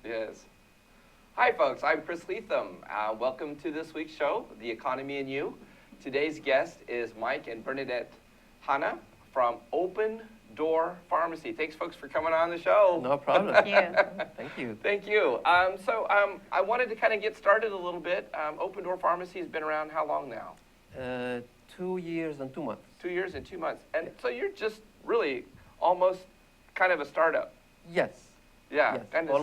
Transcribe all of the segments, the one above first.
Yes. Hi, folks. I'm Chris Lethem. Welcome to this week's show, The Economy and You. Today's guest is Mike and Bernadette Hanna from OpenDoor Pharmacy. Thanks, folks, for coming on the show. No problem. Thank you. Thank you. Thank you. I wanted to kind of get started a little bit. OpenDoor Pharmacy has been around how long now? 2 years and 2 months. 2 years and 2 months. And so you're just really almost kind of a startup. Yes. Yeah, Yes, kind of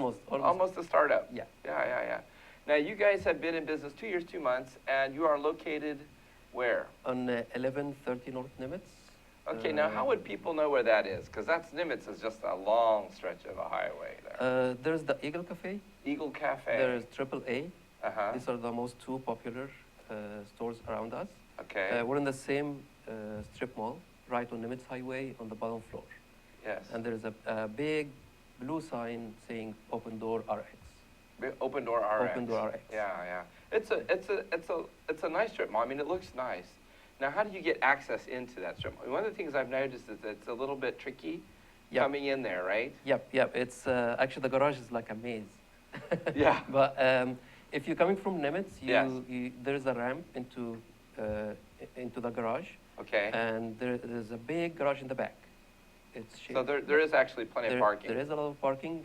almost a startup. Yeah. Yeah. Now, you guys have been in business 2 years, 2 months, and you are located where? On 1130 North Nimitz. Okay, now how would people know where that is? Because that's Nimitz is just a long stretch of a highway there. There's the Eagle Cafe. Eagle Cafe. There's AAA. Uh-huh. These are the most two popular stores around us. Okay. We're in the same strip mall, right on Nimitz Highway on the bottom floor. Yes. And there's a big blue sign saying OpenDoor RX. OpenDoor RX. OpenDoor RX. Yeah. It's a nice strip mall. I mean, it looks nice. Now, how do you get access into that strip mall? One of the things I've noticed is that it's a little bit tricky coming in there, right? Yep. It's actually the garage is like a maze. Yeah. But if you're coming from Nimitz, Yes. there's a ramp into the garage. Okay. And there's a big garage in the back. It's shaped. So there is actually plenty of parking. There is a lot of parking.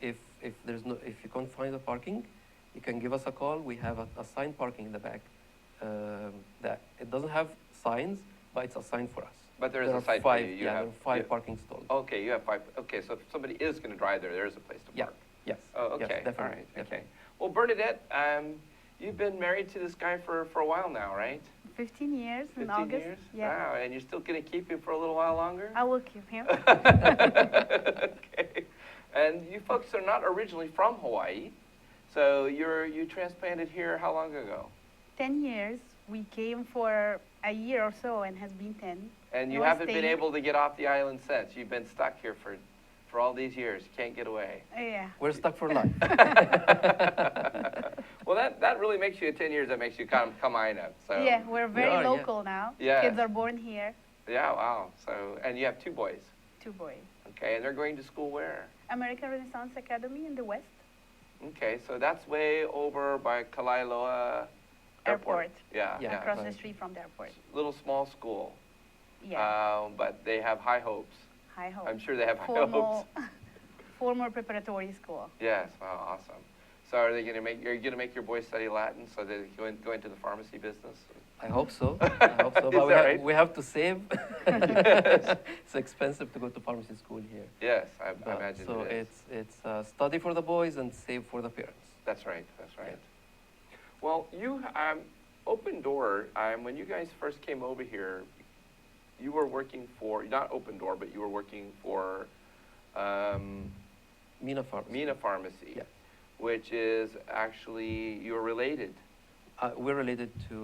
If you can't find the parking, you can give us a call. We have assigned parking in the back. That it doesn't have signs, but it's assigned for us. But there is a site five, for you. there are five parking stalls. Okay, you have 5. Okay, so if somebody is going to drive there is a place to park. Yes. Oh, okay. Yes, definitely. All right. Definitely. Okay. Well, Bernadette, you've been married to this guy for a while now, right? 15 years 15 in August. years? Yeah. Wow, and you're still going to keep him for a little while longer? I will keep him. Okay. And you folks are not originally from Hawaii, so you transplanted here how long ago? 10 years. We came for a year or so and has been 10. And you No haven't been staying. able to get off the island since. You've been stuck here for all these years. You can't get away. Yeah. We're stuck for life. Well, that really makes you, 10 years, that makes you come up. So. Yeah, we're very Yeah. local now. Yes. Kids are born here. Yeah, wow. So, and you have 2 boys. 2 boys. Okay, and they're going to school where? American Renaissance Academy in the West. Okay, so that's way over by Kalailoa Airport. Yeah. Yeah. Across the right. street from the airport. Little small school. Yeah. But they have high hopes. High hopes. I'm sure they have high hopes. Formal preparatory school. Yes, wow, awesome. So are you going to make your boys study Latin so they go into the pharmacy business? I hope so. Is But that right? we have to save. Yes. It's expensive to go to pharmacy school here. Yes, I imagine So it is. it's study for the boys and save for the parents. That's right. Well, you OpenDoor. When you guys first came over here, you were working for not OpenDoor, but you were working for Mina Pharmacy. Mina Pharmacy, Yeah. which is actually you're related. We're related to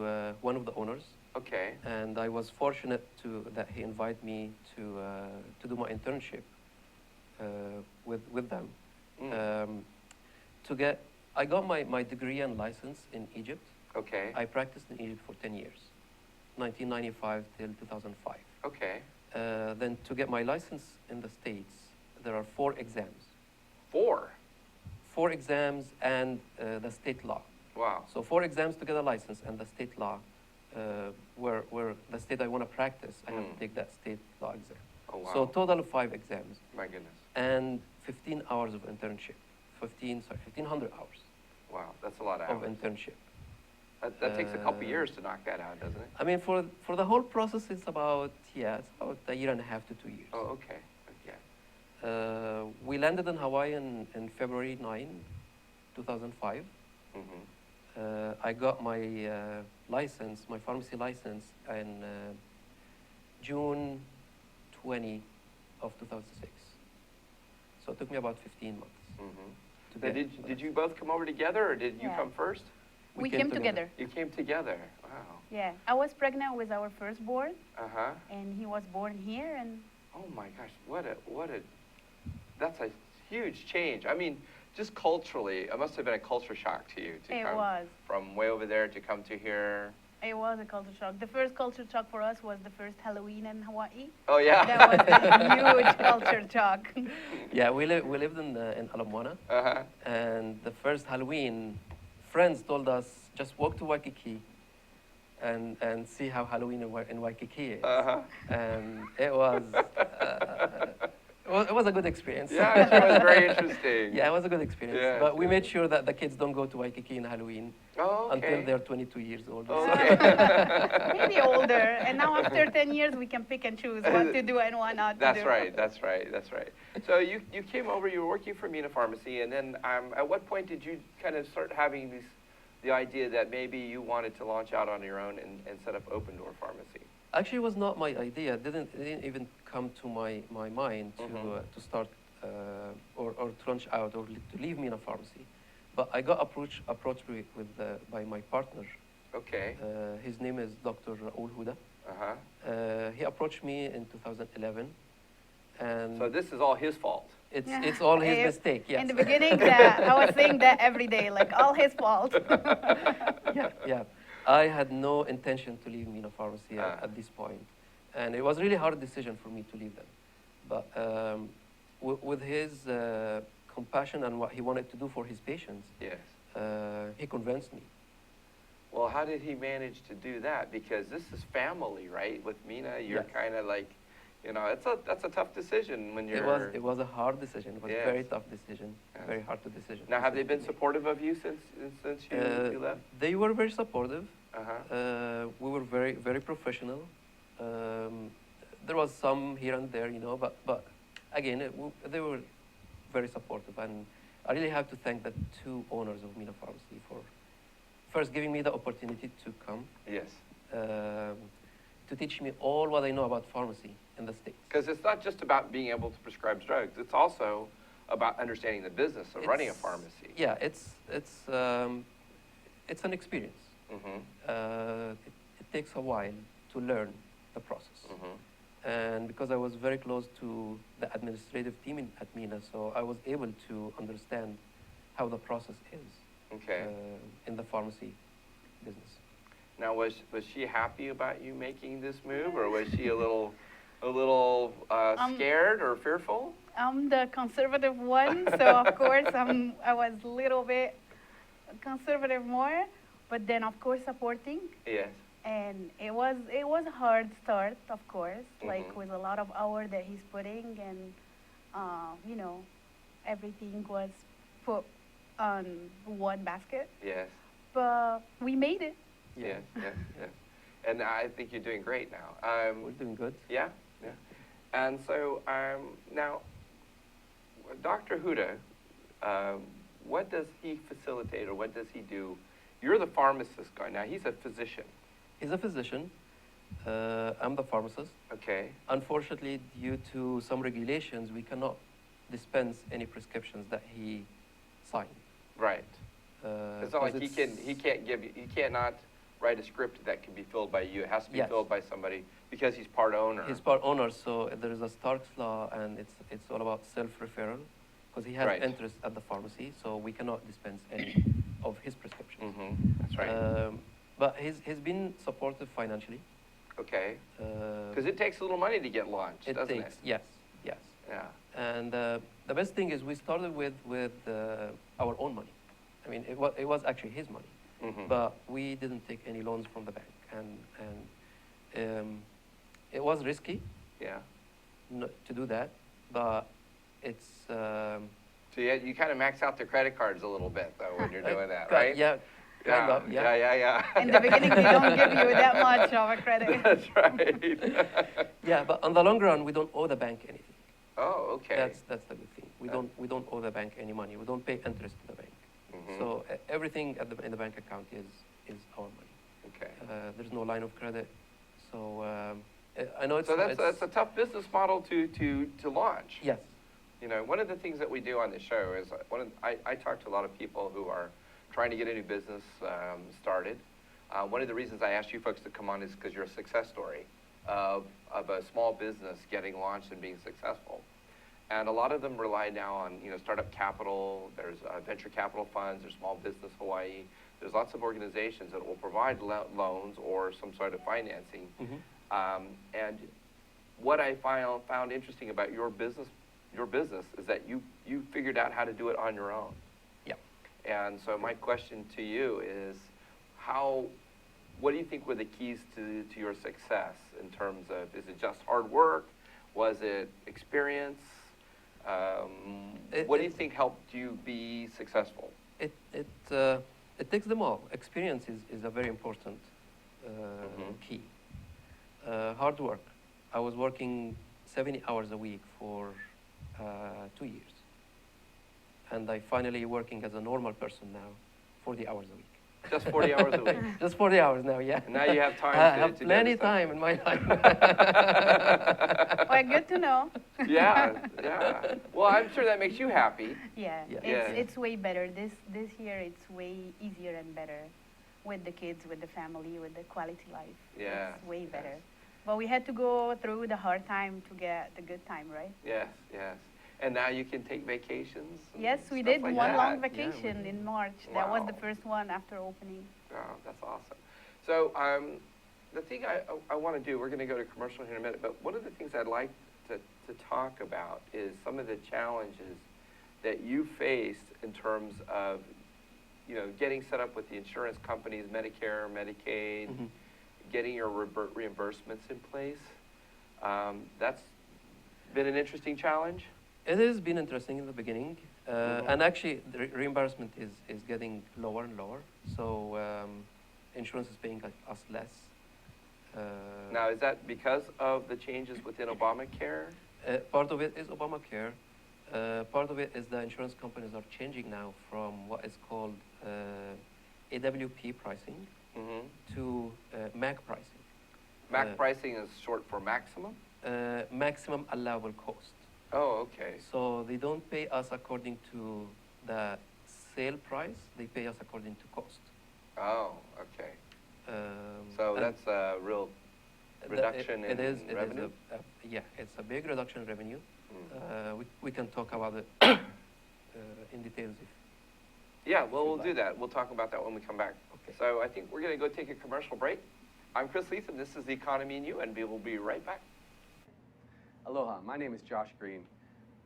one of the owners, Okay. and I was fortunate that he invited me to do my internship with them. I got my degree and license in Egypt. Okay. I practiced in Egypt for 10 years, 1995 till 2005. Okay. Then to get my license in the States, there are 4 exams. 4. 4 exams and the state law. Wow. So 4 exams to get a license and the state law, where the state I want to practice, I have to take that state law exam. Oh wow. So total of 5 exams My goodness. and 15 hours of internship. 1,500 hours Wow, that's a lot of of hours. internship. That takes a couple years to knock that out, doesn't it? I mean, for the whole process, it's about a year and a half to 2 years. Oh, okay. Yeah. We landed in Hawaii in February 9, 2005. Mm-hmm. I got my license, my pharmacy license, in June 20 of 2006. So it took me about 15 months. Mm-hmm. to Now, get did you both come over together, or did you Yeah. come first? We came together. You came together. Wow. Yeah. I was pregnant with our firstborn, Uh huh. and he was born here, and Oh my gosh, what a that's a huge change. I mean, just culturally, it must have been a culture shock to you to it come was. from way over there to come to here. It was a culture shock. The first culture shock for us was the first Halloween in Hawaii. Oh, yeah. That was a huge culture shock. Yeah, we lived in Ala Moana, Uh-huh. and the first Halloween, friends told us just walk to Waikiki and see how Halloween in Waikiki is. Uh-huh. And it was a good experience. Yeah, I'm sure it was very interesting. Yeah, it was a good experience. Yeah, But we sure. made sure that the kids don't go to Waikiki in Halloween Oh, okay. until they're 22 years old. Okay. Maybe older. And now after 10 years, we can pick and choose what to do and what not to That's do. right, that's right, that's right. So you came over, you were working for Mina Pharmacy, and then at what point did you kind of start having the idea that maybe you wanted to launch out on your own and set up OpenDoor Pharmacy? Actually, it was not my idea. It didn't even come to my mind to start or to launch out or to leave Mina Pharmacy. But I got approached by my partner. Okay. His name is Dr. Raul Huda. Uh-huh. He approached me in 2011, and So this is all his fault. it's all his mistake. Yes. In the beginning, I was saying that every day, like all his fault. Yeah. I had no intention to leave Mina Pharmacy at this point, and it was really hard decision for me to leave them. But with his compassion and what he wanted to do for his patients, Yes. he convinced me. Well, how did he manage to do that? Because this is family, right? With Mina, you're Yes. kind of like, that's a tough decision when you're. It was a hard decision. It was Yes. a very tough decision, Yes. very hard to decision. Now, have they been decision to supportive of you since you left? make. They were very supportive. Uh-huh. We were very, very professional. There was some here and there, but again, they were very supportive, and I really have to thank the two owners of Mina Pharmacy for first giving me the opportunity to come Yes. to teach me all what I know about pharmacy in the States. Because it's not just about being able to prescribe drugs. It's also about understanding the business of running a It's- pharmacy. Yeah, it's an experience. Mm-hmm. It takes a while to learn the process. Mm-hmm. And because I was very close to the administrative team at Mina, so I was able to understand how the process is Okay. in the pharmacy business. Now, was she happy about you making this move, or was she a little scared or fearful? I'm the conservative one, so of course I was a little bit conservative more, but then of course supporting. Yes. And it was a hard start, of course, like Mhm. with a lot of hours that he's putting, and everything was put on one basket. Yes. But we made it. Yes. Yes. Yes. And I think you're doing great now. We're doing good. Yeah. Yeah. And so now, Dr. Huda, what does he facilitate, or what does he do? You're the pharmacist guy. Now, he's a physician. He's a physician. I'm the pharmacist. Okay. Unfortunately, due to some regulations, we cannot dispense any prescriptions that he signed. Right. It's not like he cannot write a script that can be filled by you. It has to be Yes. filled by somebody because he's part owner. He's part owner, so there is a Stark's law, and it's all about self-referral, because he has Right. interest at the pharmacy, so we cannot dispense any of his prescriptions. Mm-hmm. That's right. But he's been supportive financially. Okay. Uh, Because it takes a little money to get launched, doesn't takes, it? yes. Yeah. And the best thing is we started with our own money. I mean, it was actually his money, Mm-hmm. but we didn't take any loans from the bank, and it was risky Yeah. to do that, but it's So you kind of max out the credit cards a little bit, though, when you're doing that, right? Yeah, kind of, yeah. Yeah. In the beginning, they don't give you that much of a credit. That's right. Yeah, but on the long run, we don't owe the bank anything. Oh, okay. That's the good thing. We don't owe the bank any money. We don't pay interest to the bank. Mhm. So everything in the bank account is our money. Okay. There's no line of credit. So I know it's So that's a tough business model to launch. yes. You know, one of the things that we do on the show is I talk to a lot of people who are trying to get a new business started. One of the reasons I asked you folks to come on is because you're a success story of a small business getting launched and being successful. And a lot of them rely now on, startup capital. There's venture capital funds. There's Small Business Hawaii. there's lots of organizations that will provide loans or some sort of financing. And what I found interesting about your business is that you figured out how to do it on your own. Yeah. And so my question to you is, what do you think were the keys to your success in terms of, is it just hard work? Was it experience? What do you think helped you be successful? It takes them all. Experience is a very important key. Hard work. I was working 70 hours a week for 2 years. And I finally working as a normal person now, 40 hours a week. Just 40 hours a week? Just 40 hours now, yeah. And now you have time I to have do plenty other stuff. time in my life. Well, good to know. Yeah. Well, I'm sure that makes you happy. Yeah, Yeah. it's way better. This year, it's way easier and better with the kids, with the family, with the quality life. Yeah. It's way better. But we had to go through the hard time to get the good time, right? Yes. And now you can take vacations? Yes, we stuff did like one that. long vacation in March. That was the Wow. first one after opening. Oh, that's awesome. So the thing I want to do, we're going to go to commercial here in a minute, but one of the things I'd like to talk about is some of the challenges that you faced in terms of, getting set up with the insurance companies, Medicare, Medicaid, getting your reimbursements in place. That's been an interesting challenge. It has been interesting in the beginning, and actually the reimbursement is getting lower and lower. So insurance is paying us less. Now, is that because of the changes within Obamacare? Part of it is Obamacare. Part of it is the insurance companies are changing now from what is called AWP pricing to MAC pricing. MAC pricing is short for maximum? Maximum allowable cost. Oh, okay. So they don't pay us according to the sale price, they pay us according to cost. Oh, okay. So that's a real reduction in revenue? Yeah, it's a big reduction in revenue. We can talk about it in details. Yeah, well, we'll do that. We'll talk about that when we come back. Okay. So I think we're going to go take a commercial break. I'm Chris Lethem. This is The Economy and You, and we will be right back. Aloha, my name is Josh Green.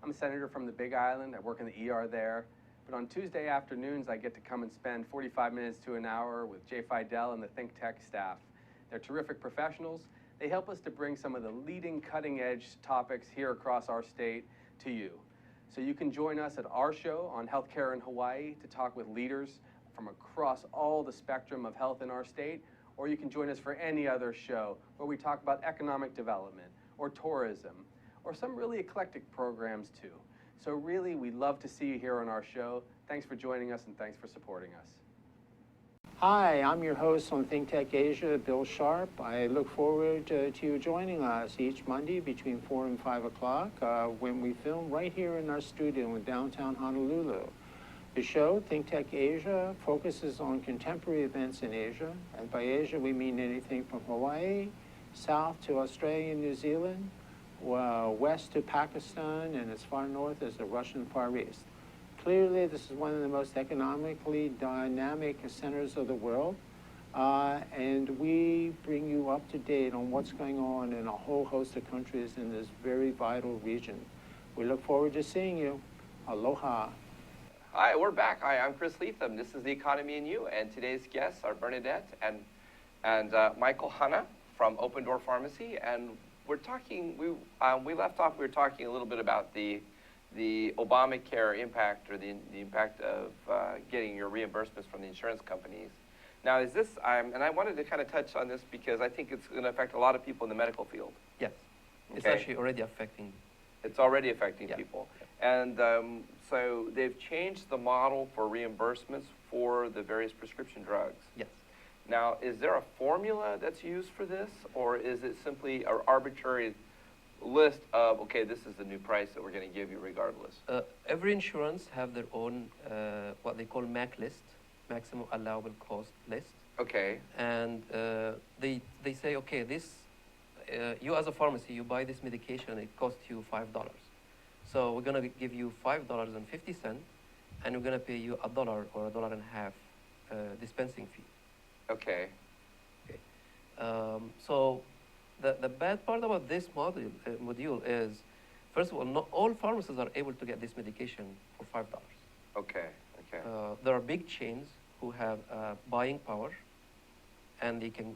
I'm a senator from the Big Island. I work in the ER there. But on Tuesday afternoons, I get to come and spend 45 minutes to an hour with Jay Fidel and the ThinkTech staff. They're terrific professionals. They help us to bring some of the leading cutting-edge topics here across our state to you. So you can join us at our show on healthcare in Hawaii to talk with leaders from across all the spectrum of health in our state, or you can join us for any other show where we talk about economic development or tourism, or some really eclectic programs too. So really, we love to see you here on our show. Thanks for joining us and thanks for supporting us. Hi, I'm your host on ThinkTech Asia, Bill Sharp. I look forward to you joining us each Monday between 4 and 5 o'clock when we film right here in our studio in downtown Honolulu. The show, ThinkTech Asia, focuses on contemporary events in Asia. And by Asia, we mean anything from Hawaii, south to Australia and New Zealand, west to Pakistan, and as far north as the Russian Far East. Clearly, this is one of the most economically dynamic centers of the world, and we bring you up to date on what's going on in a whole host of countries in this very vital region. We look forward to seeing you. Aloha. Hi, we're back. Hi, I'm Chris Lethem. This is The Economy and You, and today's guests are Bernadette and Michael Hanna from OpenDoor Pharmacy, and we're talking. We left off. We were talking a little bit about the Obamacare impact, or the impact of getting your reimbursements from the insurance companies. Now, is this? And I wanted to kind of touch on this because I think it's going to affect a lot of people in the medical field. Yes, it's Okay. actually already affecting. It's already affecting Yeah. people. And so they've changed the model for reimbursements for the various prescription drugs. Yes. Now, is there a formula that's used for this, or is it simply an arbitrary list of, okay, this is the new price that we're going to give you regardless? Every insurance have their own what they call MAC list, maximum allowable cost list. Okay. And they say, okay, this you as a pharmacy, you buy this medication, it costs you $5. So we're going to give you $5.50, and we're going to pay you $1 or $1.50 dispensing fee. Okay. Okay. So the bad part about this module is, first of all, not all pharmacies are able to get this medication for $5. Okay. Okay. There are big chains who have buying power, and they can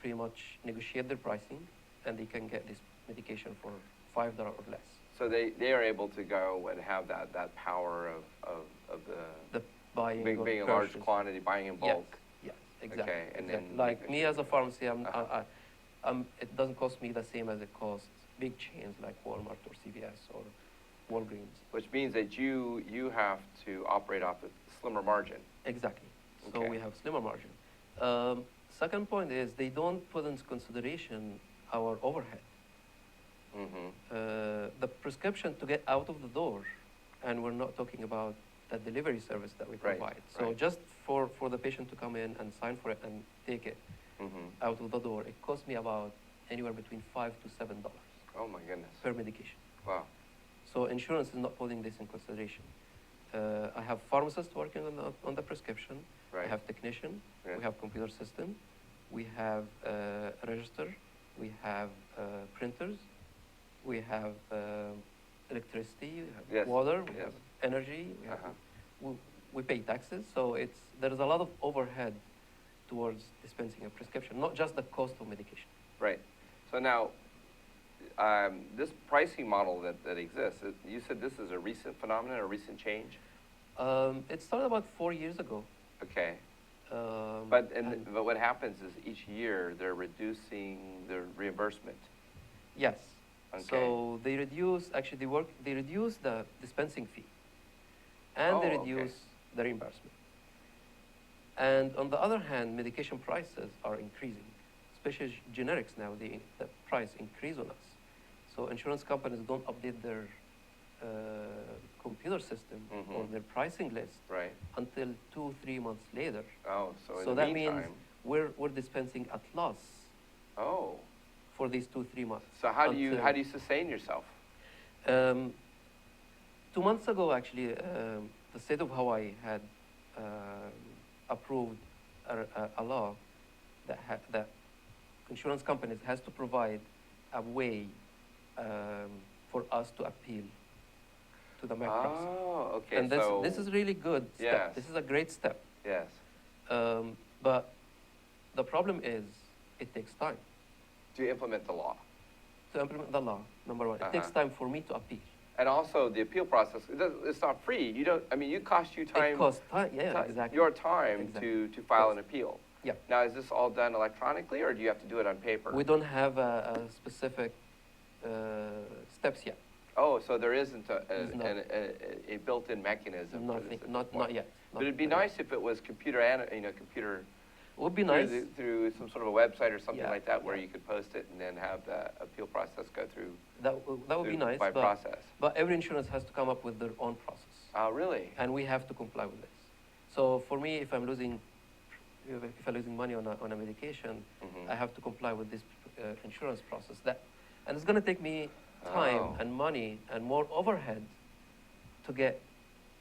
pretty much negotiate their pricing, and they can get this medication for $5 or less. So they are able to go and have that power of The buying being a or large purchase. quantity, buying in bulk. Yes, exactly. Okay, and exactly. then Like me as a pharmacy, Uh-huh. it doesn't cost me the same as it costs big chains like Walmart or CVS or Walgreens. Which means that you have to operate off a slimmer margin. Exactly. So Okay. we have slimmer margin. Second point is they don't put into consideration our overhead. Mm-hmm. The prescription to get out of the door, and we're not talking about the delivery service that we Right, provide. So right. just for the patient to come in and sign for it and take it Mm-hmm. out of the door, it costs me about anywhere between $5 to $7 Oh my goodness. per medication. Wow. So insurance is not putting this in consideration. I have pharmacists working on the prescription. Right. I have technician. Yeah. We have computer system. We have register. We have printers. We have electricity. We have Yes, water. We yes. have energy. We, have, Uh-huh. we pay taxes. So there's a lot of overhead towards dispensing a prescription, not just the cost of medication. Right. So now, this pricing model that exists, you said this is a recent phenomenon, a recent change? It started about 4 years ago. Okay. But But what happens is each year they're reducing the reimbursement. yes. Okay. So they reduce the dispensing fee, and they Oh, okay. reduce the reimbursement. And on the other hand, medication prices are increasing, especially generics now. The price increase on us. So insurance companies don't update their computer system Mhm. or their pricing list Right. until 2-3 months later. Oh, so in So the that meantime. means we're dispensing at loss Oh. for these 2-3 months. So how do you until- sustain yourself? 2 months ago, actually, the state of Hawaii had approved a law that insurance companies has to provide a way for us to appeal to the MAC process. Oh, okay. And so this is really good step. Yes. This is a great step. yes. But the problem is it takes time To implement the law. to implement the law, number one. It takes Uh-huh. time for me to appeal. And also the appeal process, it's not free. You don't, I mean, it costs you time. It costs time, yeah, ti- exactly. Your time Exactly. to file an appeal. Yeah. Now, is this all done electronically or do you have to do it on paper? We don't have a specific steps yet. Oh, so there isn't There's not. a built-in mechanism for Nothing, this at not this point. yet. But it'd be Not yet. nice if it was computer, It would be through, nice. through some sort of a website or something Yeah, like that where yeah. you could post it and then have the appeal process go through. That would be through- nice. by process. But every insurance has to come up with their own process, Oh, really? and we have to comply with this. So for me, if I'm losing money on a medication, Mhm. I have to comply with this insurance process. And it's going to take me time Oh. and money and more overhead to get.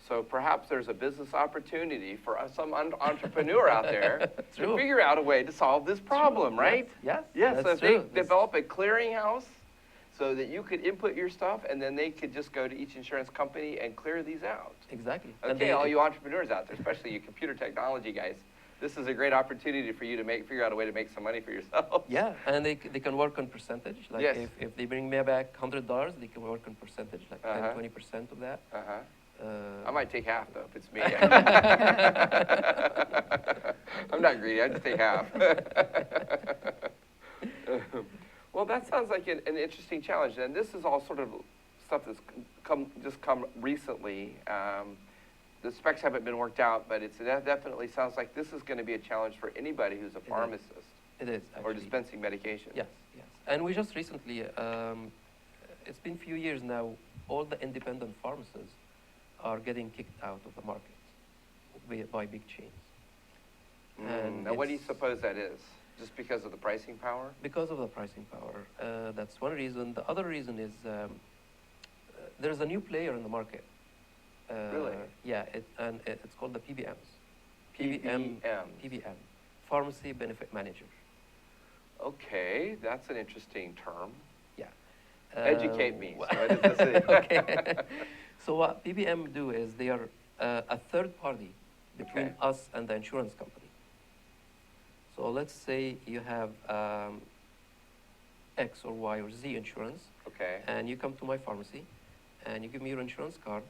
So perhaps there's a business opportunity for some entrepreneur out there to True. figure out a way to solve this problem, True. right? Yes. Yes, so that's if they true. develop a clearinghouse so that you could input your stuff and then they could just go to each insurance company and clear these out. Exactly. And Okay, they- all you entrepreneurs out there, especially you computer technology guys, this is a great opportunity for you to figure out a way to make some money for yourself. Yeah, and they can work on percentage. Like Yes. if they bring me back $100, they can work on percentage, like Uh-huh. 10-20% of that. Uh-huh. Uh, I might take half though if it's me. I'm not greedy. I just take half. Well, that sounds like an interesting challenge, and this is all sort of stuff that's come recently. The specs haven't been worked out, but that definitely sounds like this is going to be a challenge for anybody who's a is. pharmacist It is or actually. dispensing medication. Yes, yes. And we just recently, it's been a few years now, all the independent pharmacies are getting kicked out of the market by big chains. And Now, what do you it's- suppose that is? Just because of the pricing power? Because of the pricing power. That's one reason. The other reason is there's a new player in the market. Really? Yeah, it's called the PBMs. PBM. PBMs. PBM, Pharmacy Benefit Manager. Okay, that's an interesting term. Yeah. Educate me. wha- So what does this mean? Okay. So what PBM do is they are a third party between Okay. us and the insurance company. So let's say you have X or Y or Z insurance, Okay. and you come to my pharmacy, and you give me your insurance card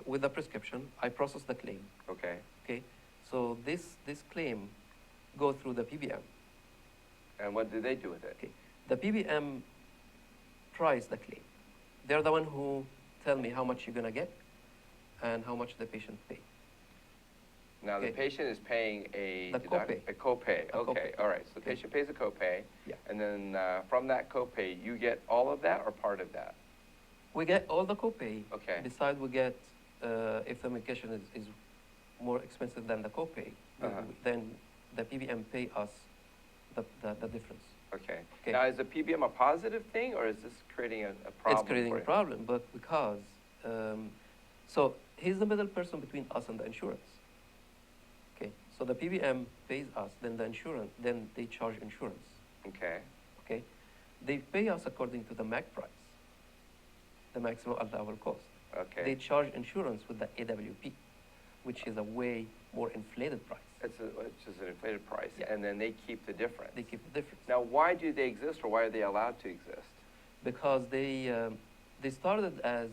with a prescription. I process the claim. Okay. Okay. So this claim go through the PBM. And what do they do with it? Okay. The PBM price the claim. They're the one who tell me how much you're gonna get and how much the patient pay. Now, the Okay. patient is paying a The copay. A copay. A Okay. copay. All right. So the Okay. patient pays a copay. Yeah. And then from that copay, you get all of that or part of that? We get all the copay. Okay. Besides, we get if the medication is more expensive than the copay, then the PBM pay us the difference. Okay. Okay. Now, is the PBM a positive thing, or is this creating a problem? It's creating for a you? problem, but because so he's the middle person between us and the insurance. Okay, so the PBM pays us, then the insurance, then they charge insurance. Okay. Okay, they pay us according to the MAC price, the maximum allowable cost. Okay. They charge insurance with the AWP, which is a way more inflated price. Which is an inflated price, Yeah. and then they keep the difference. They keep the difference. Now, why do they exist, or why are they allowed to exist? Because they started as,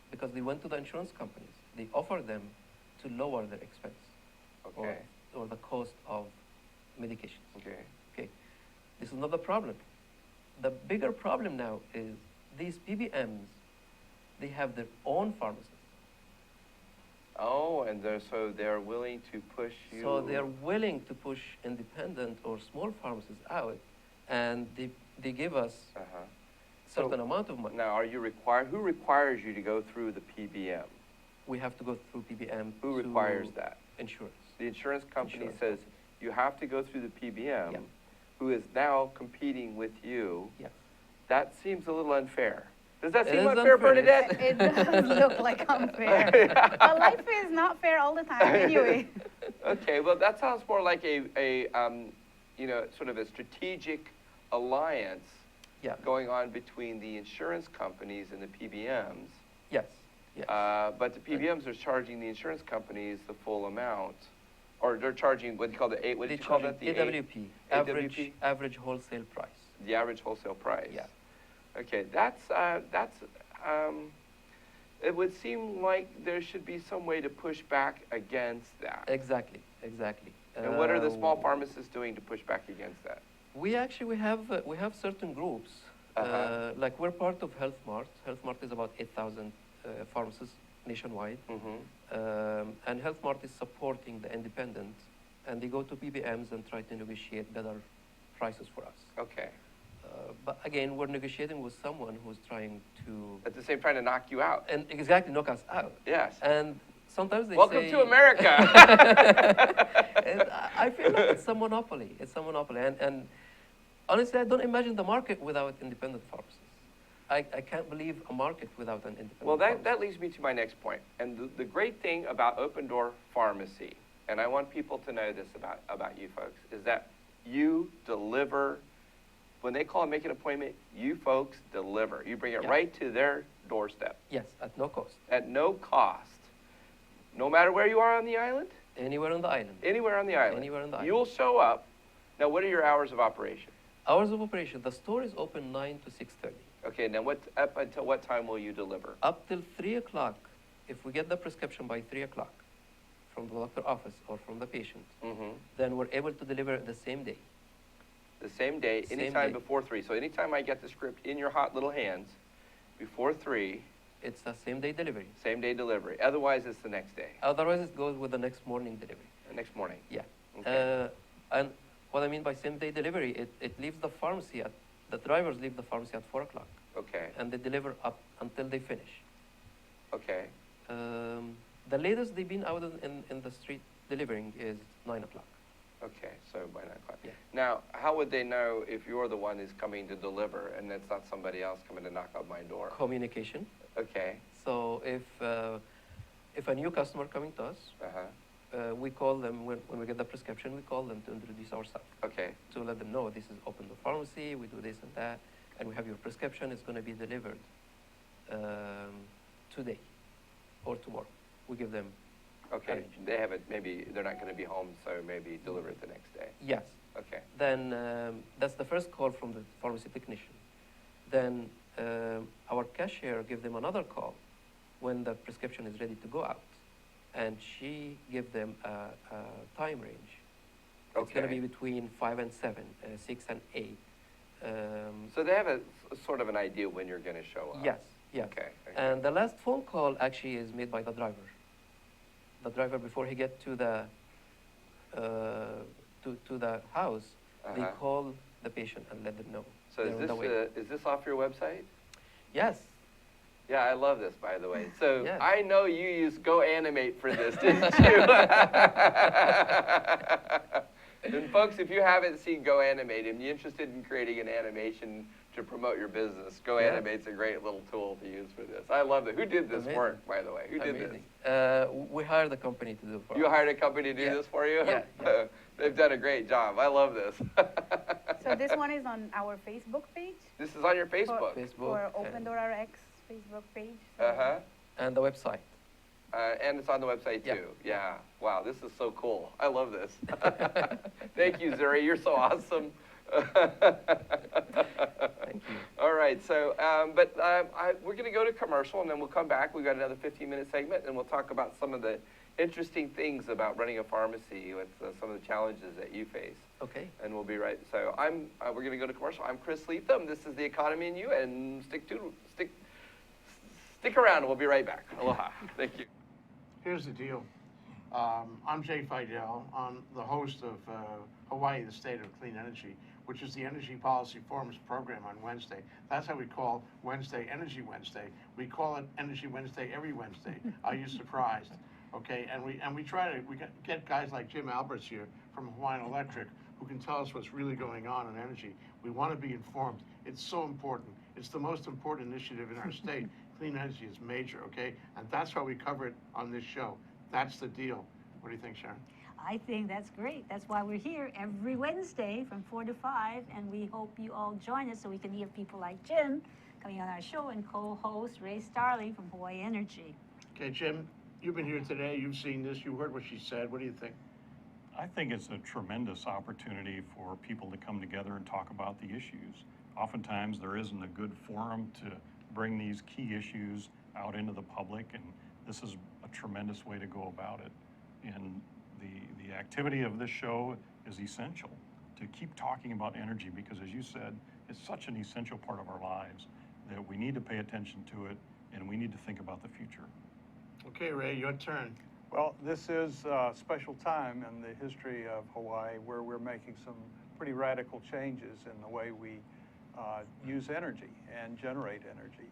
because they went to the insurance companies, they offered them to lower their expense Okay. or the cost of medications. Okay. Okay, this is not the problem. The bigger problem now is these PBMs, they have their own pharmacies. Oh, and they're willing to push you. So they're willing to push independent or small pharmacies out, and they give us Uh-huh. certain amount of money. Now, are you required? Who requires you to go through the PBM? We have to go through PBM. Who to requires that? Insurance. The insurance company Insurance says you have to go through the PBM, Yeah. who is now competing with you. Yes. That seems a little unfair. Does that It seem is unfair, unfair. Bernadette? It does look like unfair. But life is not fair all the time anyway. Okay, well, that sounds more like a sort of a strategic alliance Yeah. going on between the insurance companies and the PBMs. Yes. Yes. But the PBMs are charging the insurance companies the full amount, or they're charging what do you call what They did you call charge that? The AWP, average AWP? average wholesale price. The average wholesale price. Yeah. Okay, it would seem like there should be some way to push back against that. Exactly. Exactly. And what are the small pharmacists doing to push back against that? We have certain groups. Uh-huh. Like we're part of Health Mart. Health Mart is about 8,000 pharmacists nationwide. Mm-hmm. And Health Mart is supporting the independent, and they go to PBMs and try to negotiate better prices for us. Okay. But again, we're negotiating with someone who's trying to, At the same time, to knock you out. and exactly knock us out. Yes. And sometimes they Welcome say, to America. And I feel like it's a monopoly. It's a monopoly. And honestly, I don't imagine the market without independent pharmacists. I can't believe a market without an independent Well, pharmacist. that leads me to my next point. And the great thing about OpenDoor Pharmacy, and I want people to know this about you folks, is that you deliver. When they call and make an appointment, you folks deliver. You bring it Yeah. right to their doorstep Yes, at no cost. at no cost. No matter where you are on the island, Anywhere on the island. anywhere on the island. Anywhere on the island. You'll show up. Now, what are your hours of operation? Hours of operation, the store is open 9 to 6:30. Okay, now up until what time will you deliver? Up till 3 o'clock, if we get the prescription by 3 o'clock from the doctor's office or from the patient, Mm-hmm. then we're able to deliver the same day. The same day, Same anytime day. before 3. So anytime I get the script in your hot little hands, before 3, It's a same day delivery. same day delivery. Otherwise, it's the next day, Otherwise, it goes with the next morning delivery. the next morning. Yeah. Okay. And what I mean by same day delivery, it leaves the pharmacy the drivers leave the pharmacy at 4 o'clock Okay, and they deliver up until they finish. okay. The latest they've been out in the street delivering is 9 o'clock. Okay, so by 9 o'clock. Yeah. Now, how would they know if you're the one who's coming to deliver and it's not somebody else coming to knock on my door? Communication. Okay, So if a new customer coming to us, uh-huh. we call them, when we get the prescription, we call them to introduce ourselves, Okay. to let them know this is OpenDoor Pharmacy, we do this and that, and we have your prescription, it's going to be delivered today or tomorrow. We give them Okay. arrangement. They have it. Maybe they're not going to be home, so maybe deliver it the next day. Yes. Okay. Then that's the first call from the pharmacy technician. Then our cashier gives them another call when the prescription is ready to go out, and she gives them a time range. It's going to Okay. be between 5 and 7, 6 and 8. So they have a sort of an idea when you're going to show up. Yes, yes. Okay. And the last phone call actually is made by the driver. The driver, before he gets to the to the house, they Uh-huh. call the patient and let them know. So they're on the way. is this off your website? Yes. Yeah, I love this, by the way. So Yes. I know you used Go Animate for this, didn't you? And folks, if you haven't seen Go Animate and you're interested in creating an animation to promote your business, Go Yeah. Animate's a great little tool to use for this. I love it. Who did this Amazing. work, by the way? Who did Amazing. this? We hired a company to do it for You us. hired a company to do Yeah. this for you? Yeah, yeah. They've done a great job. I love this. So this one is on our Facebook page. This is on your Facebook. Facebook. For and- OpenDoor RX Facebook page. So Uh-huh. And the website. And it's on the website Yeah. too. Yeah. Wow, this is so cool. I love this. Thank you, Zuri. You're so awesome. Thank you. All right. So, we're going to go to commercial, and then we'll come back. We've got another 15-minute segment, and we'll talk about some of the interesting things about running a pharmacy with some of the challenges that you face. Okay. And we'll be right. So, we're going to go to commercial. I'm Chris Lethem. This is The Economy and You, and stick around. We'll be right back. Aloha. Thank you. Here's the deal. I'm Jay Fidel. I'm the host of Hawaii, the State of Clean Energy, which is the Energy Policy Forum's program on Wednesday. That's how we call Wednesday Energy Wednesday. We call it Energy Wednesday every Wednesday. Are you surprised? Okay, and we get guys like Jim Alberts here from Hawaiian Electric who can tell us what's really going on in energy. We want to be informed. It's so important. It's the most important initiative in our state. Clean energy is major, okay? And that's why we cover it on this show. That's the deal. What do you think, Sharon? I think that's great. That's why we're here every Wednesday from 4 to 5, and we hope you all join us so we can hear people like Jim coming on our show and co-host Ray Starling from Hawaii Energy. Okay, Jim, you've been here today. You've seen this. You heard what she said. What do you think? I think it's a tremendous opportunity for people to come together and talk about the issues. Oftentimes, there isn't a good forum to bring these key issues out into the public, and this is a tremendous way to go about it. And the activity of this show is essential to keep talking about energy because, as you said, it's such an essential part of our lives that we need to pay attention to it and we need to think about the future. Okay, Ray, your turn. Well, this is a special time in the history of Hawaii where we're making some pretty radical changes in the way we use energy and generate energy.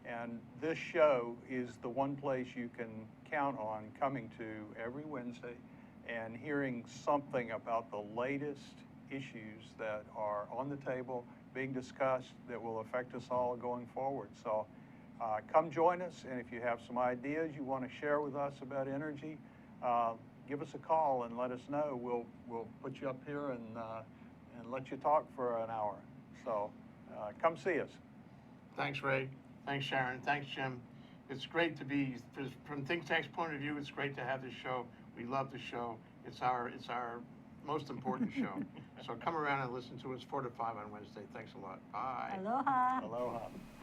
And this show is the one place you can count on coming to every Wednesday and hearing something about the latest issues that are on the table, being discussed, that will affect us all going forward. So come join us, and if you have some ideas you want to share with us about energy, give us a call and let us know. We'll put you up here and let you talk for an hour. So come see us. Thanks, Ray. Thanks, Sharon. Thanks, Jim. It's great to be, from ThinkTech's point of view, it's great to have this show. We love the show. It's our most important show. So come around and listen to us 4 to 5 on Wednesday. Thanks a lot. Bye. Aloha. Aloha.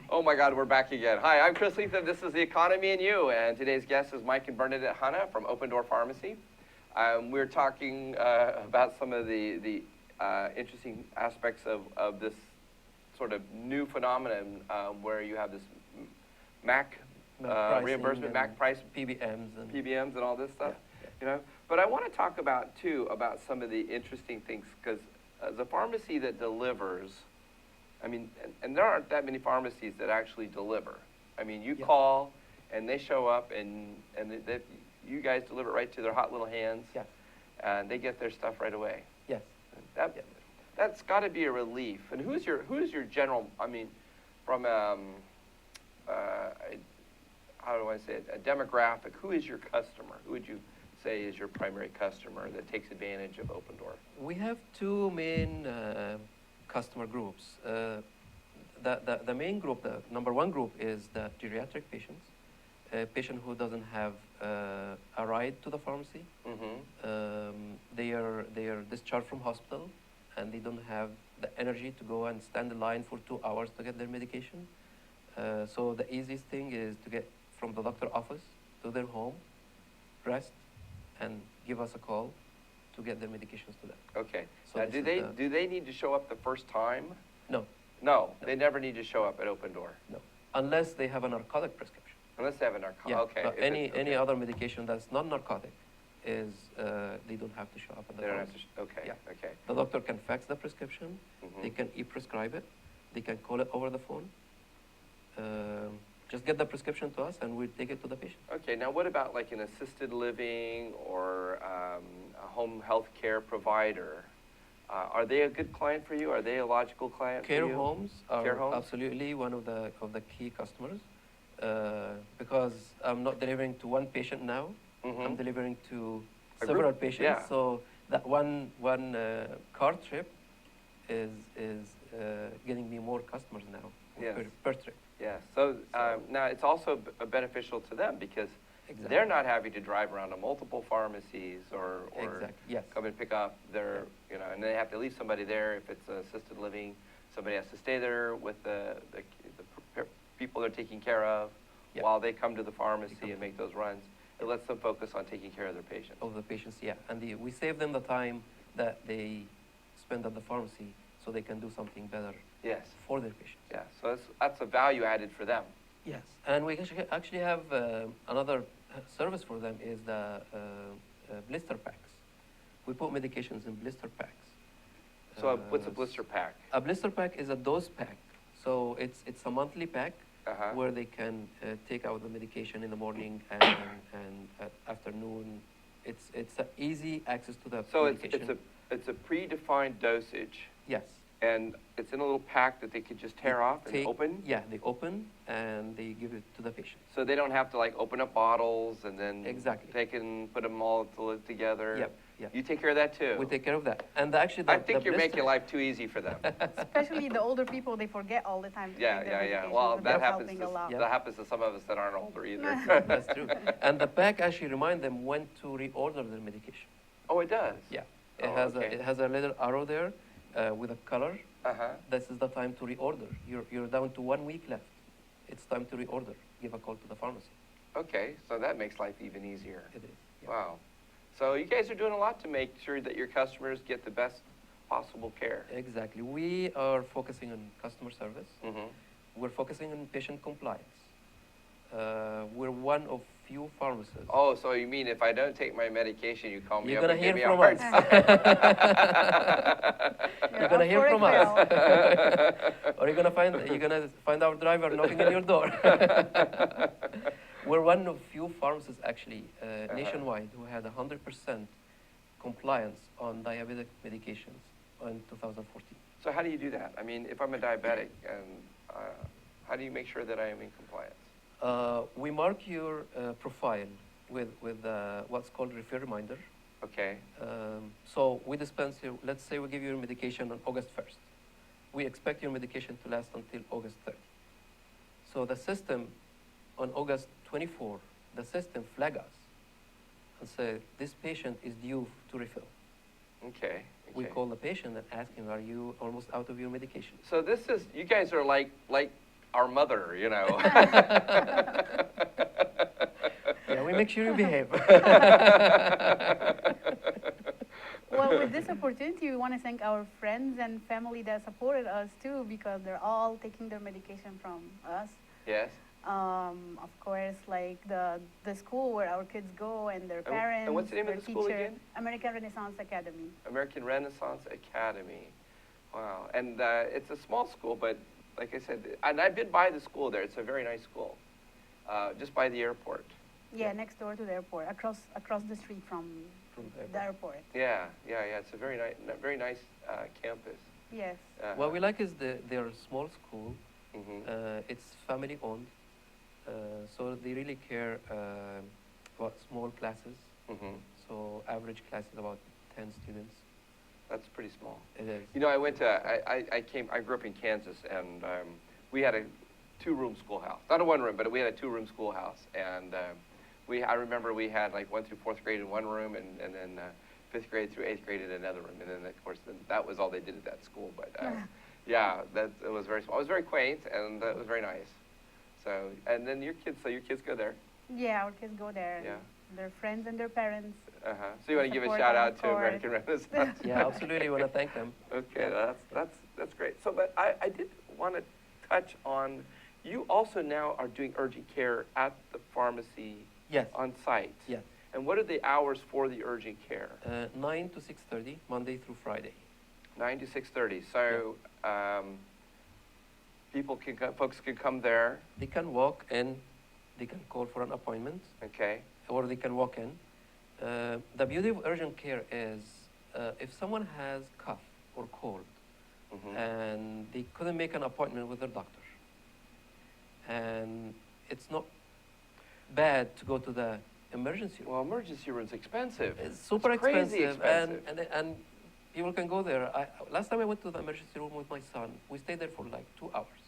Oh my God, we're back again. Hi, I'm Chris Lethem. This is The Economy and You, and today's guest is Mike and Bernadette Hanna from OpenDoor Pharmacy. We're talking about some of the interesting aspects of this sort of new phenomenon where you have this MAC reimbursement, MAC price, PBMs and PBMs and all this stuff. Yeah. You know, but I want to talk about some of the interesting things, because as a pharmacy that delivers, I mean, and there aren't that many pharmacies that actually deliver. I mean, you Yeah. call and they show up and you guys deliver it right to their hot little hands. Yeah. And they get their stuff right away. yes. That's got to be a relief. And who's your general? I mean, from how do I say it? A demographic. Who is your customer? Who would you say, is your primary customer that takes advantage of OpenDoor? We have two main customer groups. The main group, the number one group, is the geriatric patients, a patient who doesn't have a ride to the pharmacy. They are discharged from hospital, and they don't have the energy to go and stand in line for 2 hours to get their medication. So the easiest thing is to get from the doctor office to their home, rest, and give us a call to get their medications to them. Okay. So Now, this is do they need to show up the first time? No, No, they never need to show up at OpenDoor no, unless they have a narcotic prescription. unless they have a narcotic. Yeah, Okay. but if any it's- any okay. other medication that's not narcotic is they don't have to show up at the They don't have pharmacy. to. Okay. Yeah. Okay. The doctor can fax the prescription. They Mhm. can e-prescribe it. They can call it over the phone. Just get the prescription to us, and we take it to the patient. Okay. Now, what about like an assisted living or a home health care provider? Are they a good client for you? Are they a logical client Care for you? homes are Care homes? absolutely one of the key customers because I'm not delivering to one patient now. Mhm. I'm delivering to A several group, patients. yeah. So that one car trip is getting me more customers now Yes. per trip. Yeah. So now it's also beneficial to them because Exactly. they're not having to drive around to multiple pharmacies or Exactly. Yes. come and pick up their, and they have to leave somebody there if it's assisted living. Somebody has to stay there with the people they're taking care of Yeah. while they come to the pharmacy and make those runs. It lets them focus on taking care of their patients. Of the patients, yeah. And we save them the time that they spend at the pharmacy so they can do something better Yes. for their patients. Yeah. So that's a value added for them. Yes. And we actually have another service for them is the blister packs. We put medications in blister packs. So what's a blister pack? A blister pack is a dose pack. So it's a monthly pack Uh-huh. where they can take out the medication in the morning and at afternoon. It's a easy access to the So medication. it's a predefined dosage. Yes. And it's in a little pack that they could just tear off and open? Yeah, they open and they give it to the patient. So they don't have to like open up bottles and then Exactly. they can put them all together? Yep, yep. You take care of that too? We take care of that. And actually, I think the you're blister- making life too easy for them. Especially the older people, they forget all the time to Yeah, take their yeah, yeah. medications, Well, and that that's happens, helping a lot. that happens to some of us that aren't older either. That's true. And the pack actually reminds them when to reorder their medication. Oh, it does? Yeah. Oh, okay. It has a little arrow there with a color. Uh-huh. This is the time to reorder. You're down to 1 week left. It's time to reorder. Give a call to the pharmacy. Okay, so that makes life even easier. It is. Yeah. Wow. So you guys are doing a lot to make sure that your customers get the best possible care. Exactly. We are focusing on customer service. Mm-hmm. We're focusing on patient compliance. We're one of few pharmacists. Oh, so you mean if I don't take my medication, you call me You're up gonna and give hear me a from hard us. You're gonna up hear for from it, us, or you're gonna find our driver knocking on your door. We're one of few pharmacists actually nationwide who had 100% compliance on diabetic medications in 2014. So how do you do that? I mean, if I'm a diabetic, and how do you make sure that I am in compliance? We mark your profile with what's called refill reminder. Okay. So we dispense you, let's say we give you your medication on August 1st. We expect your medication to last until August 30. So the system on August 24, the system flag us and say, this patient is due to refill. Okay. We okay. call the patient and ask him, are you almost out of your medication? So this is, you guys are like our mother, you know. Yeah, we make sure you behave. Well, with this opportunity, we want to thank our friends and family that supported us too, because they're all taking their medication from us. Yes. Of course, like the school where our kids go and their parents. And what's the name of their the school teacher, again? American Renaissance Academy. American Renaissance Academy. Wow. And it's a small school, but like I said, and I've been by the school there. It's a very nice school, just by the airport. Yeah, next door to the airport, across the street from the airport. Yeah, yeah, yeah. It's a very nice campus. Yes. What we like is they're a small school. Mm-hmm. It's family owned. So they really care what's small classes. Mm-hmm. So average class is about 10 students. That's pretty small. It is. You know, I grew up in Kansas, and we had a 2-room schoolhouse. Not a 1-room, but we had a 2-room schoolhouse. And I remember we had like 1 through 4th grade in one room, and then 5th grade through 8th grade in another room. And then, of course, that was all they did at that school. But yeah, it was very small. It was very quaint, and it was very nice. So, and then your kids go there. Yeah, our kids go there. Yeah. Their friends and their parents. Uh-huh. So you want to give a Support shout them, out of to course. American Renaissance? Yeah, absolutely. Want to thank them. Okay, that's great. So, but I did want to touch on, you also now are doing urgent care at the pharmacy. Yes. On site. Yes. And what are the hours for the urgent care? 9 to 6:30, Monday through Friday. 9 to 6:30. So folks can come there. They can walk in, they can call for an appointment, Okay. or they can walk in. The beauty of urgent care is if someone has cough or cold Mhm. and they couldn't make an appointment with their doctor, and it's not bad to go to the emergency room. Well, emergency room's expensive. It's super It's crazy expensive, expensive. and people can go there. Last time I went to the emergency room with my son, we stayed there for like 2 hours.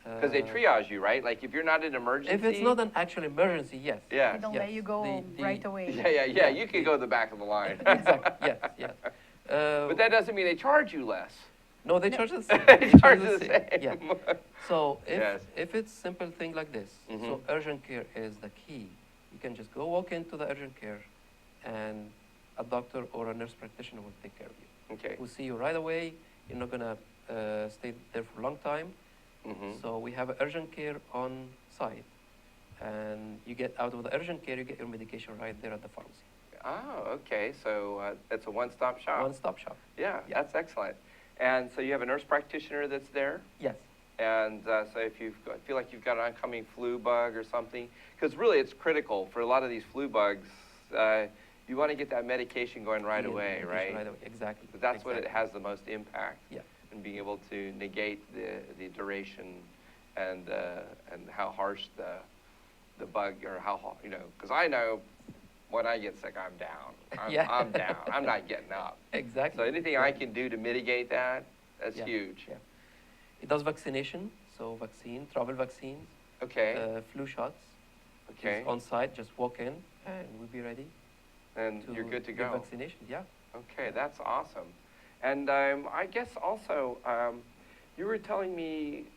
Because they triage you, right? Like if you're not an emergency. If it's not an actual emergency, yes. Yeah. They don't Yes, let you go right away. Yeah. You can go to the back of the line. Exactly. Yes. But that doesn't mean they charge you less. No, they charge the same. They They charge the same. Yeah. So Yes. if it's simple thing like this, so Mhm. urgent care is the key. You can just go walk into the urgent care, and a doctor or a nurse practitioner will take care of you. Okay. We'll see you right away. You're not gonna stay there for a long time. Mhm. So we have urgent care on site, and you get out of the urgent care, you get your medication right there at the pharmacy. Oh, okay. So it's a one-stop shop. One-stop shop. Yeah, Yeah. that's excellent. And so you have a nurse practitioner that's there? Yes. And so if you feel like you've got an oncoming flu bug or something, because really it's critical for a lot of these flu bugs, you want to get that medication going right You get away, medication right? Right away. Exactly. Because that's when it Exactly. has the most impact. Yeah. And being able to negate the duration and how harsh the bug or how, because I know when I get sick, I'm down. I'm down. I'm not getting up. Exactly. So anything I can do to mitigate that, that's Yeah. huge. Yeah. It does vaccination, so travel vaccines, Okay. flu shots. Okay. It's on site, just walk in and we'll be ready And you're good to give go. vaccination. Yeah. Okay, that's awesome. And I guess also, you were telling me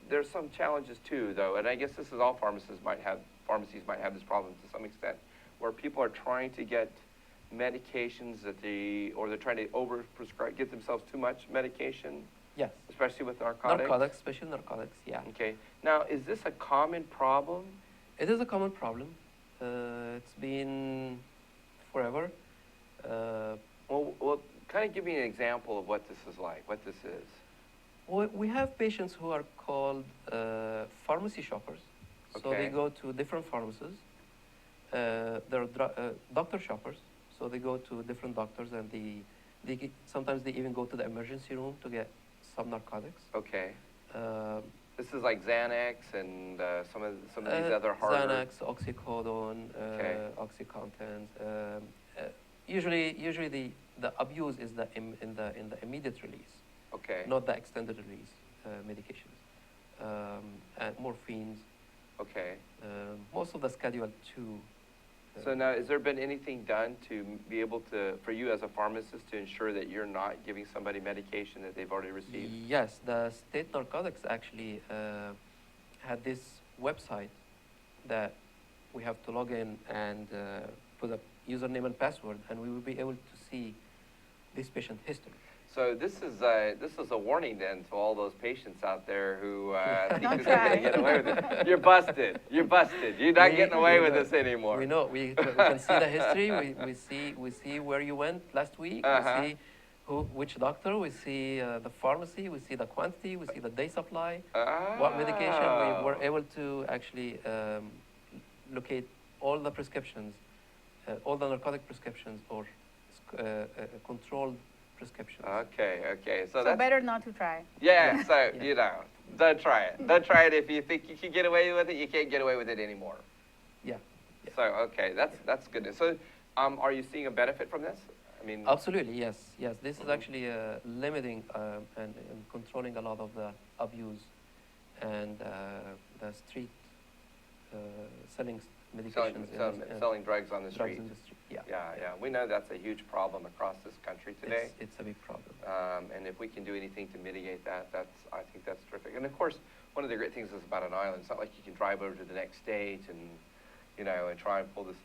there's some challenges too, though, and I guess this is all pharmacies might have this problem to some extent, where people are trying to get medications or they're trying to overprescribe, get themselves too much medication, Yes. especially with narcotics. Narcotics, especially narcotics. Yeah. Okay. Now, is this a common problem? It is a common problem. It's been forever. Well, kind of give me an example of what this is like, what this is. We have patients who are called pharmacy shoppers. So Okay. they go to different pharmacies. They're doctor shoppers. So they go to different doctors, and sometimes they even go to the emergency room to get some narcotics. Okay. Uh, This is like Xanax and some of these other harder. Xanax, oxycodone, Okay. OxyContin. Usually the abuse is in the immediate release, Okay. not the extended release medications, and morphines. Okay. Most of the Schedule II. So now, has there been anything done to be able to, for you as a pharmacist, to ensure that you're not giving somebody medication that they've already received? Yes, the state narcotics actually had this website that we have to log in and put a username and password, and we will be able to see this patient history. So this is a warning then to all those patients out there who think Don't they're going try. to get away with it. You're busted. You're busted. You're not getting away with this anymore. We know. We can see the history. We see where you went last week. Uh-huh. We see which doctor. We see the pharmacy. We see the quantity. We see the day supply. What medication. We were able to actually locate all the prescriptions, all the narcotic prescriptions or controlled prescriptions. Okay. So that's better not to try. Yeah, so, Yeah. don't try it. Don't try it. If you think you can get away with it, you can't get away with it anymore. Yeah. okay, that's good news. So, are you seeing a benefit from this? I mean, Absolutely, yes, yes. This is actually limiting and controlling a lot of the abuse and the street selling medications. selling drugs on the drugs street. in the street. Yeah. Yeah. We know that's a huge problem across this country today. It's a big problem. And if we can do anything to mitigate that, I think that's terrific. And of course, one of the great things is about an island. It's not like you can drive over to the next state and, and try and pull this,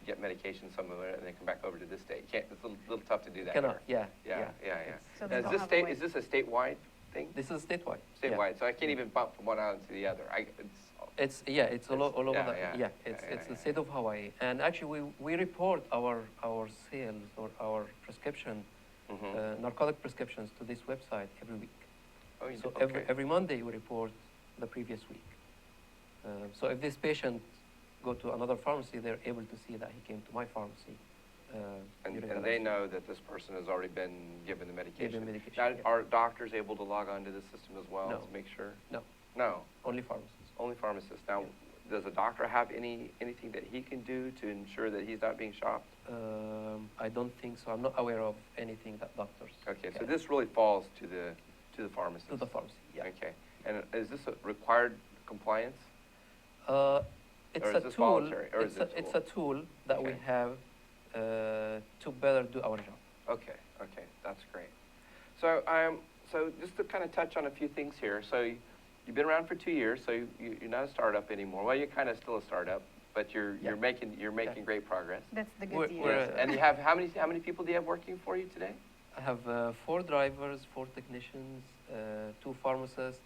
get medication somewhere and then come back over to this state. You can't. It's a little tough to do that. Cannot. here. Yeah. Yeah. So Now, they don't have a way. is this a statewide thing? This is statewide. Statewide. So I can't even bump from one island to the other. It's all over yeah, the yeah, it's yeah, the yeah. state of Hawaii, and actually we report our sales or our prescription narcotic prescriptions to this website every week. Oh, you So do? Okay. every Monday we report the previous week. So if this patient go to another pharmacy, they're able to see that he came to my pharmacy. And during the they last know that this person has already been given the medication. Given medication, Now, yeah. are doctors able to log on to the system as well No. to make sure? No, No, only pharmacists. only pharmacists. Now, does a doctor have anything that he can do to ensure that he's not being shopped? I don't think so. I'm not aware of anything that doctors. Okay, so can. this really falls to the pharmacist. To the pharmacy, yeah. Okay, and is this a required compliance? It's Or a is this tool. voluntary, or is it It's a tool that we Okay. have to better do our job. Okay, that's great. So, so just to kind of touch on a few things here. So, you've been around for 2 years. So you're not a startup anymore. Well, you're kind of still a startup, but you're making great progress. That's the good We're- news. we're- And you have how many people do you have working for you today? I have 4 drivers, 4 technicians, 2 pharmacists,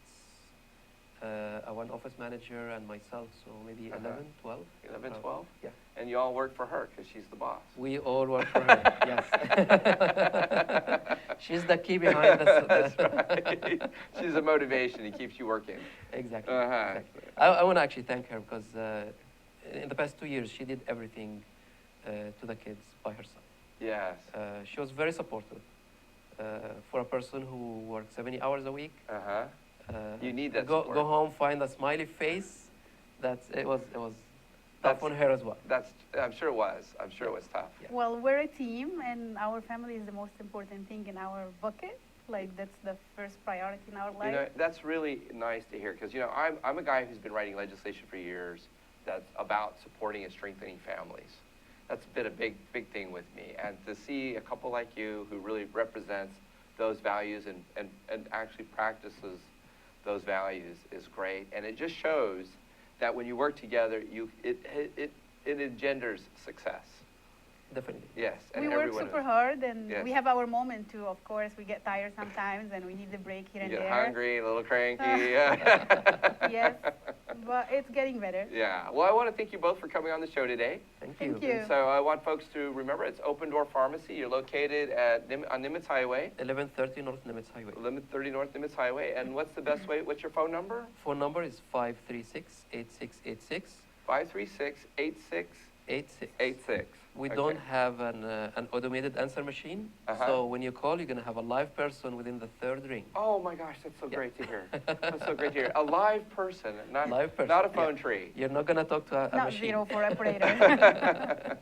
one office manager, and myself. So maybe 11, 12. 11, around- 12? Yeah. And you all work for her because she's the boss. We all work for her. Yes. She's the key behind this. That's right. She's a motivation. It keeps you working. Exactly. Uh-huh. Exactly. I want to actually thank her because in the past 2 years she did everything to the kids by herself. Yes. She was very supportive for a person who works 70 hours a week. Uh-huh. You need that Go support. home, find a smiley face. It was tough That's- on her as well. I'm sure it was. I'm sure it was tough. Yeah. Well, we're a team, and our family is the most important thing in our bucket. Like, that's the first priority in our life. That's really nice to hear because, I'm a guy who's been writing legislation for years that's about supporting and strengthening families. That's been a big thing with me. And to see a couple like you who really represents those values and actually practices those values is great. And it just shows that when you work together, it engenders success. Definitely. Yes. And We work everyone super is. hard, and Yes. we have our moment too, of course. We get tired sometimes, and we need a break here You and get there. hungry, a little cranky. Yes, but it's getting better. Yeah. Well, I want to thank you both for coming on the show today. Thank you. Thank you. And so I want folks to remember it's OpenDoor Pharmacy. You're located on Nimitz Highway, 1130 North Nimitz Highway. 1130 North Nimitz Highway. And what's the best way? What's your phone number? Phone number is 536-8686. 536-8686. We Okay. don't have an automated answer machine, Uh-huh. so when you call, you're going to have a live person within the 3rd ring. Oh my gosh, that's so Yeah. great to hear. That's so great to hear. A live person, not Live person, not a phone yeah. tree. You're not going to talk to a Not machine. 0 for operator.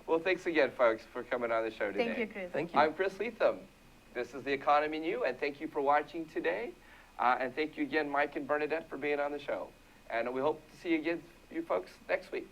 Well, thanks again, folks, for coming on the show today. Thank you, Chris. Thank you. I'm Chris Lethem. This is The Economy and You, and thank you for watching today. And thank you again, Mike and Bernadette, for being on the show. And we hope to see you again, you folks, next week.